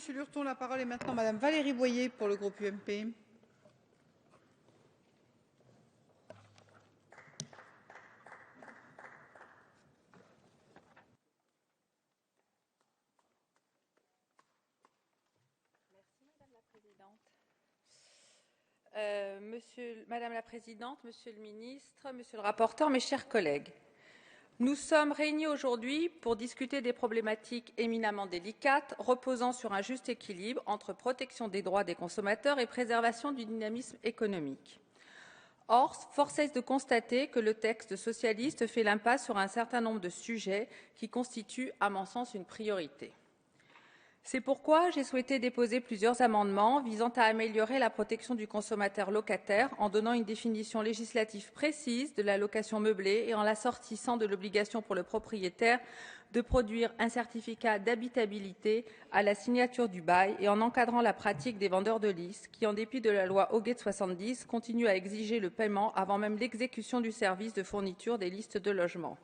Monsieur Lurton. La parole est maintenant Madame Valérie Boyer pour le groupe UMP. Madame la Présidente, Monsieur le Ministre, Monsieur le rapporteur, mes chers collègues. Nous sommes réunis aujourd'hui pour discuter des problématiques éminemment délicates, reposant sur un juste équilibre entre protection des droits des consommateurs et préservation du dynamisme économique. Or, force est de constater que le texte socialiste fait l'impasse sur un certain nombre de sujets qui constituent, à mon sens, une priorité. C'est pourquoi j'ai souhaité déposer plusieurs amendements visant à améliorer la protection du consommateur locataire en donnant une définition législative précise de la location meublée et en l'assortissant de l'obligation pour le propriétaire de produire un certificat d'habitabilité à la signature du bail et en encadrant la pratique des vendeurs de listes qui, en dépit de la loi Hoguet de 70, continuent à exiger le paiement avant même l'exécution du service de fourniture des listes de logements.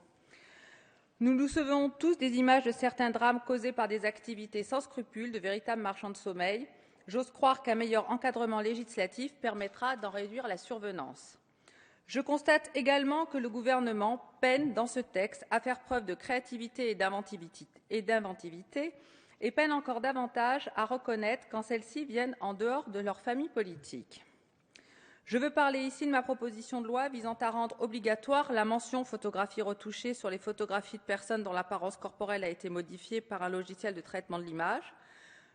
Nous nous souvenons tous des images de certains drames causés par des activités sans scrupules, de véritables marchands de sommeil. J'ose croire qu'un meilleur encadrement législatif permettra d'en réduire la survenance. Je constate également que le gouvernement peine dans ce texte à faire preuve de créativité et d'inventivité et peine encore davantage à reconnaître quand celles-ci viennent en dehors de leur famille politique. Je veux parler ici de ma proposition de loi visant à rendre obligatoire la mention photographie retouchée sur les photographies de personnes dont l'apparence corporelle a été modifiée par un logiciel de traitement de l'image.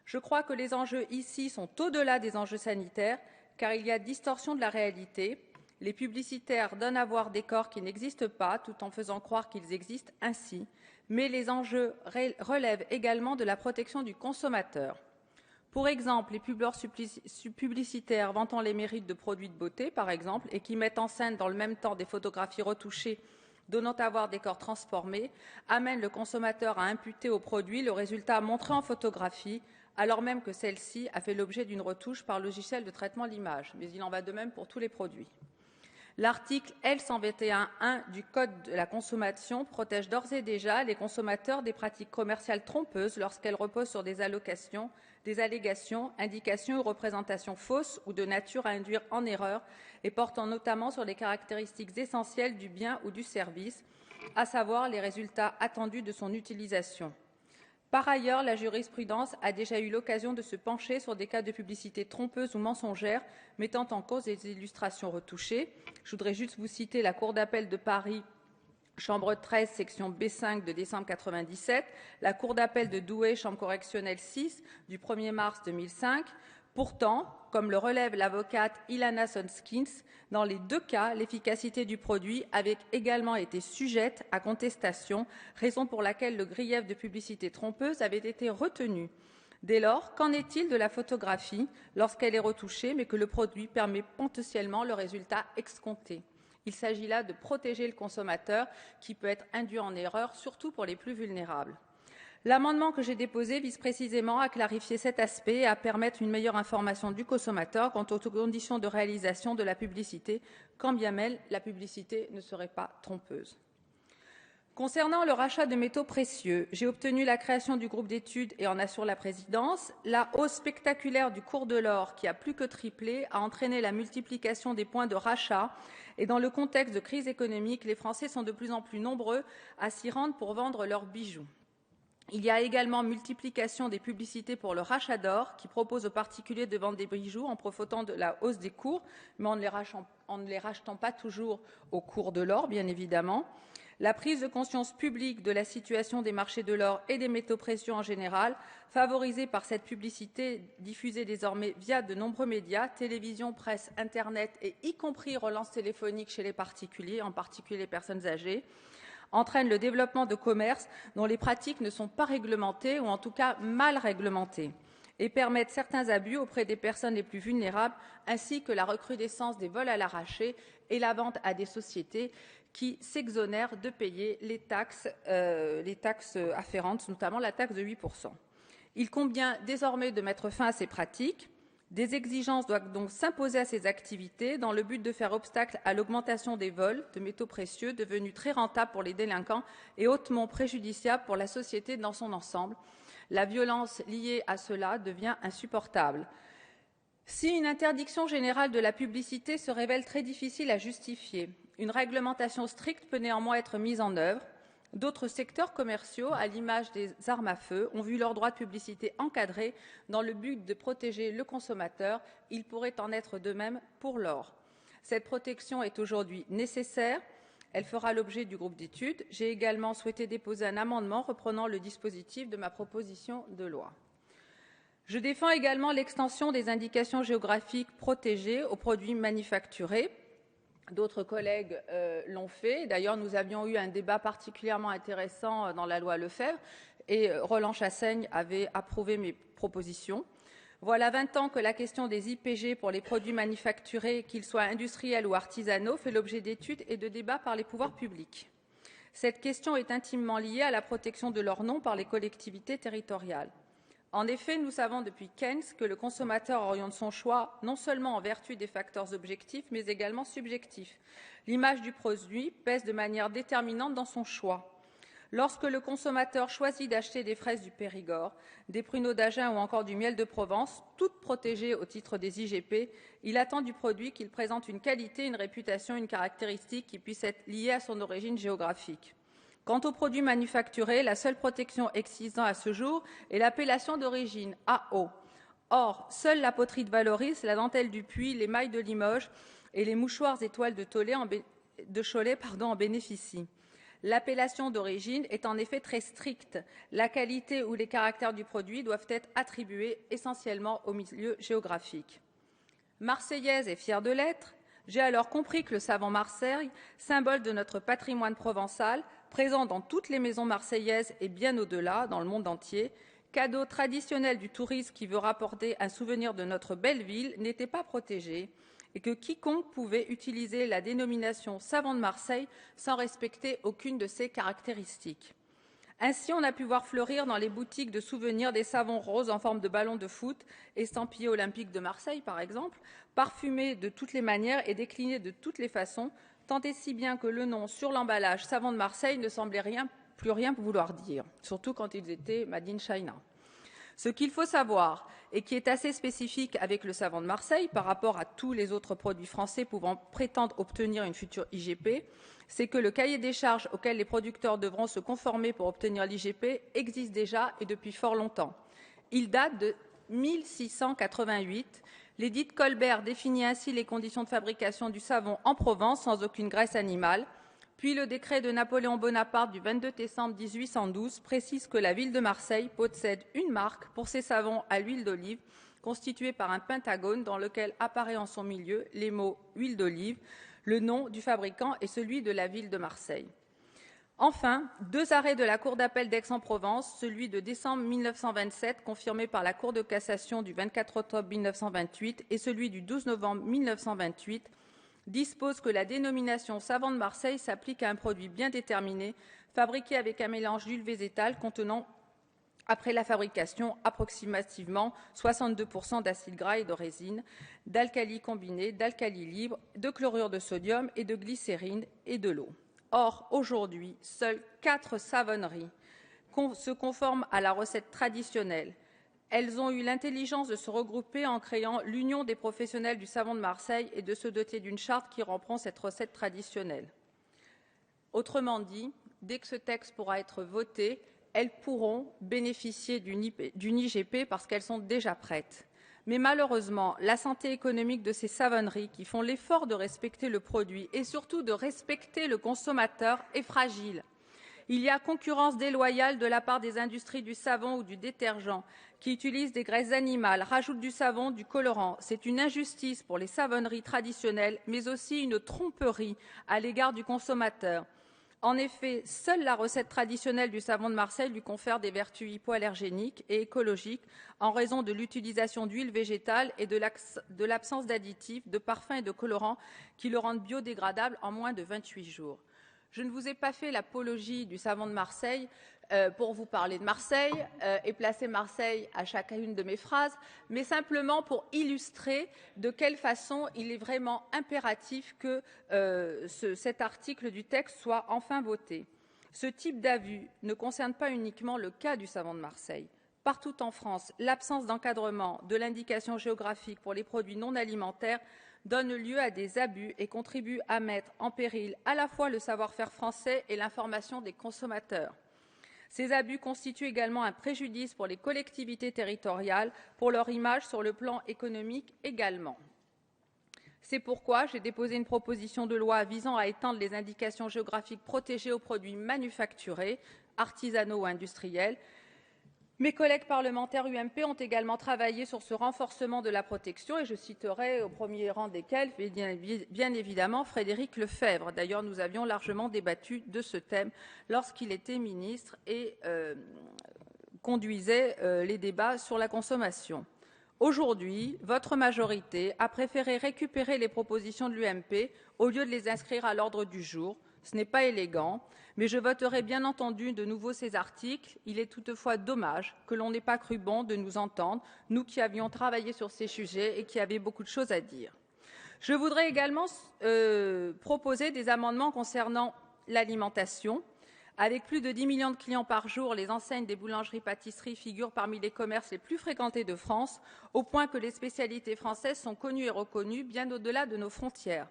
Je crois que les enjeux ici sont au-delà des enjeux sanitaires, car il y a distorsion de la réalité. Les publicitaires donnent à voir des corps qui n'existent pas, tout en faisant croire qu'ils existent ainsi. Mais les enjeux relèvent également de la protection du consommateur. Pour exemple, les publicitaires vantant les mérites de produits de beauté, par exemple, et qui mettent en scène dans le même temps des photographies retouchées donnant à voir des corps transformés, amènent le consommateur à imputer au produit le résultat montré en photographie, alors même que celle-ci a fait l'objet d'une retouche par logiciel de traitement de l'image. Mais il en va de même pour tous les produits. L'article L121.1 du Code de la consommation protège d'ores et déjà les consommateurs des pratiques commerciales trompeuses lorsqu'elles reposent sur des allégations, indications ou représentations fausses ou de nature à induire en erreur et portant notamment sur les caractéristiques essentielles du bien ou du service, à savoir les résultats attendus de son utilisation. Par ailleurs, la jurisprudence a déjà eu l'occasion de se pencher sur des cas de publicité trompeuse ou mensongère mettant en cause des illustrations retouchées. Je voudrais juste vous citer la Cour d'appel de Paris, chambre 13, section B5 de décembre 1997, la Cour d'appel de Douai, chambre correctionnelle 6 du 1er mars 2005. Pourtant, comme le relève l'avocate Ilana Sonskins, dans les deux cas, l'efficacité du produit avait également été sujette à contestation, raison pour laquelle le grief de publicité trompeuse avait été retenu. Dès lors, qu'en est-il de la photographie lorsqu'elle est retouchée, mais que le produit permet potentiellement le résultat escompté ? Il s'agit là de protéger le consommateur qui peut être induit en erreur, surtout pour les plus vulnérables. L'amendement que j'ai déposé vise précisément à clarifier cet aspect et à permettre une meilleure information du consommateur quant aux conditions de réalisation de la publicité, quand bien même la publicité ne serait pas trompeuse. Concernant le rachat de métaux précieux, j'ai obtenu la création du groupe d'études et en assure la présidence. La hausse spectaculaire du cours de l'or, qui a plus que triplé, a entraîné la multiplication des points de rachat. Et dans le contexte de crise économique, les Français sont de plus en plus nombreux à s'y rendre pour vendre leurs bijoux. Il y a également multiplication des publicités pour le rachat d'or, qui propose aux particuliers de vendre des bijoux en profitant de la hausse des cours, mais en ne les rachetant pas toujours au cours de l'or, bien évidemment. La prise de conscience publique de la situation des marchés de l'or et des métaux précieux en général, favorisée par cette publicité diffusée désormais via de nombreux médias, télévision, presse, Internet et y compris relance téléphonique chez les particuliers, en particulier les personnes âgées, entraîne le développement de commerces dont les pratiques ne sont pas réglementées ou en tout cas mal réglementées et permettent certains abus auprès des personnes les plus vulnérables ainsi que la recrudescence des vols à l'arraché et la vente à des sociétés qui s'exonèrent de payer les taxes afférentes, notamment la taxe de 8%. Il convient désormais de mettre fin à ces pratiques. Des exigences doivent donc s'imposer à ces activités dans le but de faire obstacle à l'augmentation des vols de métaux précieux devenus très rentables pour les délinquants et hautement préjudiciables pour la société dans son ensemble. La violence liée à cela devient insupportable. Si une interdiction générale de la publicité se révèle très difficile à justifier, une réglementation stricte peut néanmoins être mise en œuvre. D'autres secteurs commerciaux, à l'image des armes à feu, ont vu leurs droits de publicité encadrés dans le but de protéger le consommateur. Il pourrait en être de même pour l'or. Cette protection est aujourd'hui nécessaire. Elle fera l'objet du groupe d'études. J'ai également souhaité déposer un amendement reprenant le dispositif de ma proposition de loi. Je défends également l'extension des indications géographiques protégées aux produits manufacturés. D'autres collègues l'ont fait. D'ailleurs, nous avions eu un débat particulièrement intéressant dans la loi Lefebvre et Roland Chassaigne avait approuvé mes propositions. Voilà 20 ans que la question des IPG pour les produits manufacturés, qu'ils soient industriels ou artisanaux, fait l'objet d'études et de débats par les pouvoirs publics. Cette question est intimement liée à la protection de leur nom par les collectivités territoriales. En effet, nous savons depuis Keynes que le consommateur oriente son choix non seulement en vertu des facteurs objectifs, mais également subjectifs. L'image du produit pèse de manière déterminante dans son choix. Lorsque le consommateur choisit d'acheter des fraises du Périgord, des pruneaux d'Agen ou encore du miel de Provence, toutes protégées au titre des IGP, il attend du produit qu'il présente une qualité, une réputation, une caractéristique qui puisse être liée à son origine géographique. Quant aux produits manufacturés, la seule protection existant à ce jour est l'appellation d'origine, AO. Or, seule la poterie de Valoris, la dentelle du Puy, les mailles de Limoges et les mouchoirs étoiles de Cholet en bénéficient. L'appellation d'origine est en effet très stricte. La qualité ou les caractères du produit doivent être attribués essentiellement au milieu géographique. Marseillaise et fière de l'être, j'ai alors compris que le savon Marseille, symbole de notre patrimoine provençal, présent dans toutes les maisons marseillaises et bien au-delà, dans le monde entier, cadeau traditionnel du tourisme qui veut rapporter un souvenir de notre belle ville, n'était pas protégé et que quiconque pouvait utiliser la dénomination savon de Marseille sans respecter aucune de ses caractéristiques. Ainsi, on a pu voir fleurir dans les boutiques de souvenirs des savons roses en forme de ballons de foot, estampillés olympiques de Marseille par exemple, parfumés de toutes les manières et déclinés de toutes les façons, tant et si bien que le nom sur l'emballage savon de Marseille ne semblait plus rien vouloir dire, surtout quand ils étaient Made in China. Ce qu'il faut savoir, et qui est assez spécifique avec le savon de Marseille par rapport à tous les autres produits français pouvant prétendre obtenir une future IGP, c'est que le cahier des charges auquel les producteurs devront se conformer pour obtenir l'IGP existe déjà et depuis fort longtemps. Il date de 1688. L'édit de Colbert définit ainsi les conditions de fabrication du savon en Provence sans aucune graisse animale. Puis le décret de Napoléon Bonaparte du 22 décembre 1812 précise que la ville de Marseille possède une marque pour ses savons à l'huile d'olive, constituée par un pentagone dans lequel apparaît en son milieu les mots huile d'olive, le nom du fabricant et celui de la ville de Marseille. Enfin, 2 arrêts de la Cour d'appel d'Aix-en-Provence, celui de décembre 1927, confirmé par la Cour de cassation du 24 octobre 1928 et celui du 12 novembre 1928, dispose que la dénomination savon de Marseille s'applique à un produit bien déterminé, fabriqué avec un mélange d'huile végétale contenant, après la fabrication, approximativement 62% d'acide gras et de résine, d'alcalis combinés, d'alcalis libres, de chlorure de sodium et de glycérine et de l'eau. Or, aujourd'hui, seules 4 savonneries se conforment à la recette traditionnelle. Elles ont eu l'intelligence de se regrouper en créant l'Union des professionnels du savon de Marseille et de se doter d'une charte qui reprend cette recette traditionnelle. Autrement dit, dès que ce texte pourra être voté, elles pourront bénéficier d'une IGP parce qu'elles sont déjà prêtes. Mais malheureusement, la santé économique de ces savonneries qui font l'effort de respecter le produit et surtout de respecter le consommateur est fragile. Il y a concurrence déloyale de la part des industries du savon ou du détergent qui utilisent des graisses animales, rajoutent du savon, du colorant. C'est une injustice pour les savonneries traditionnelles, mais aussi une tromperie à l'égard du consommateur. En effet, seule la recette traditionnelle du savon de Marseille lui confère des vertus hypoallergéniques et écologiques en raison de l'utilisation d'huile végétale et de l'absence d'additifs, de parfums et de colorants qui le rendent biodégradable en moins de 28 jours. Je ne vous ai pas fait l'apologie du savon de Marseille pour vous parler de Marseille et placer Marseille à chacune de mes phrases, mais simplement pour illustrer de quelle façon il est vraiment impératif que cet article du texte soit enfin voté. Ce type d'avis ne concerne pas uniquement le cas du savon de Marseille. Partout en France, l'absence d'encadrement de l'indication géographique pour les produits non alimentaires donne lieu à des abus et contribue à mettre en péril à la fois le savoir-faire français et l'information des consommateurs. Ces abus constituent également un préjudice pour les collectivités territoriales, pour leur image sur le plan économique également. C'est pourquoi j'ai déposé une proposition de loi visant à étendre les indications géographiques protégées aux produits manufacturés, artisanaux ou industriels. Mes collègues parlementaires UMP ont également travaillé sur ce renforcement de la protection et je citerai au premier rang desquels, bien évidemment, Frédéric Lefebvre. D'ailleurs, nous avions largement débattu de ce thème lorsqu'il était ministre et conduisait les débats sur la consommation. Aujourd'hui, votre majorité a préféré récupérer les propositions de l'UMP au lieu de les inscrire à l'ordre du jour. Ce n'est pas élégant, mais je voterai bien entendu de nouveau ces articles. Il est toutefois dommage que l'on n'ait pas cru bon de nous entendre, nous qui avions travaillé sur ces sujets et qui avions beaucoup de choses à dire. Je voudrais également proposer des amendements concernant l'alimentation. Avec plus de 10 millions de clients par jour, les enseignes des boulangeries-pâtisseries figurent parmi les commerces les plus fréquentés de France, au point que les spécialités françaises sont connues et reconnues bien au-delà de nos frontières.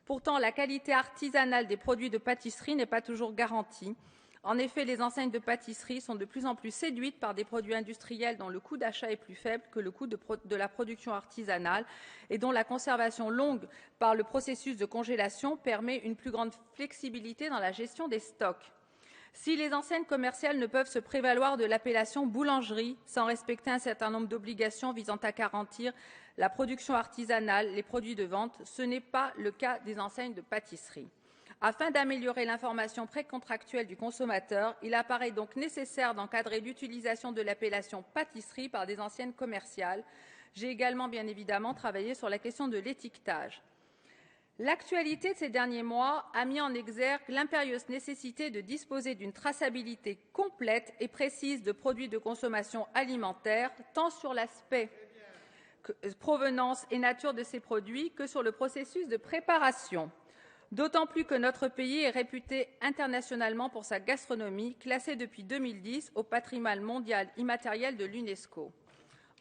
Pourtant, la qualité artisanale des produits de pâtisserie n'est pas toujours garantie. En effet, les enseignes de pâtisserie sont de plus en plus séduites par des produits industriels dont le coût d'achat est plus faible que le coût de la production artisanale et dont la conservation longue par le processus de congélation permet une plus grande flexibilité dans la gestion des stocks. Si les enseignes commerciales ne peuvent se prévaloir de l'appellation boulangerie sans respecter un certain nombre d'obligations visant à garantir la production artisanale, les produits de vente, ce n'est pas le cas des enseignes de pâtisserie. Afin d'améliorer l'information précontractuelle du consommateur, il apparaît donc nécessaire d'encadrer l'utilisation de l'appellation pâtisserie par des enseignes commerciales. J'ai également, bien évidemment, travaillé sur la question de l'étiquetage. L'actualité de ces derniers mois a mis en exergue l'impérieuse nécessité de disposer d'une traçabilité complète et précise de produits de consommation alimentaire, tant sur l'aspect provenance et nature de ces produits que sur le processus de préparation. D'autant plus que notre pays est réputé internationalement pour sa gastronomie, classée depuis 2010 au patrimoine mondial immatériel de l'UNESCO.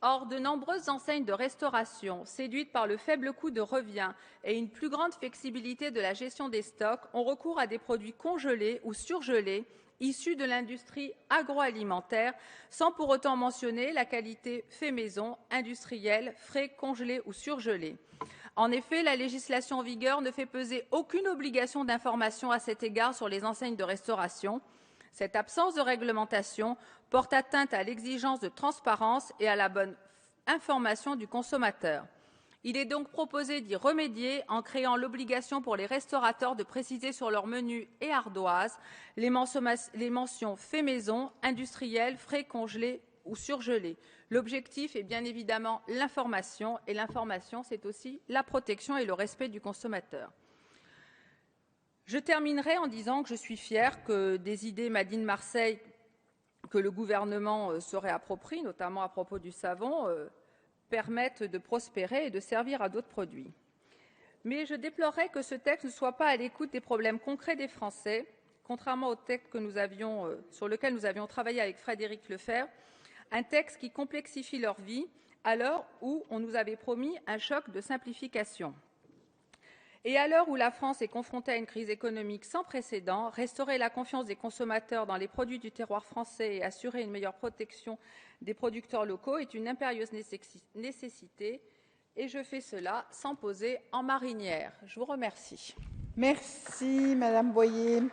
Or, de nombreuses enseignes de restauration, séduites par le faible coût de revient et une plus grande flexibilité de la gestion des stocks, ont recours à des produits congelés ou surgelés issus de l'industrie agroalimentaire, sans pour autant mentionner la qualité fait maison, industrielle, frais, congelés ou surgelés. En effet, la législation en vigueur ne fait peser aucune obligation d'information à cet égard sur les enseignes de restauration. Cette absence de réglementation porte atteinte à l'exigence de transparence et à la bonne information du consommateur. Il est donc proposé d'y remédier en créant l'obligation pour les restaurateurs de préciser sur leur menu et ardoise les mentions fait maison, industriel, frais, congelés ou surgelés. L'objectif est bien évidemment l'information, et l'information, c'est aussi la protection et le respect du consommateur. Je terminerai en disant que je suis fière que des idées Made in Marseille que le gouvernement se réapproprie, notamment à propos du savon, permettent de prospérer et de servir à d'autres produits. Mais je déplorerais que ce texte ne soit pas à l'écoute des problèmes concrets des Français, contrairement au texte sur lequel nous avions travaillé avec Frédéric Lefebvre, un texte qui complexifie leur vie à l'heure où on nous avait promis un choc de simplification. Et à l'heure où la France est confrontée à une crise économique sans précédent, restaurer la confiance des consommateurs dans les produits du terroir français et assurer une meilleure protection des producteurs locaux est une impérieuse nécessité. Et je fais cela sans poser en marinière. Je vous remercie. Merci, Madame Boyer.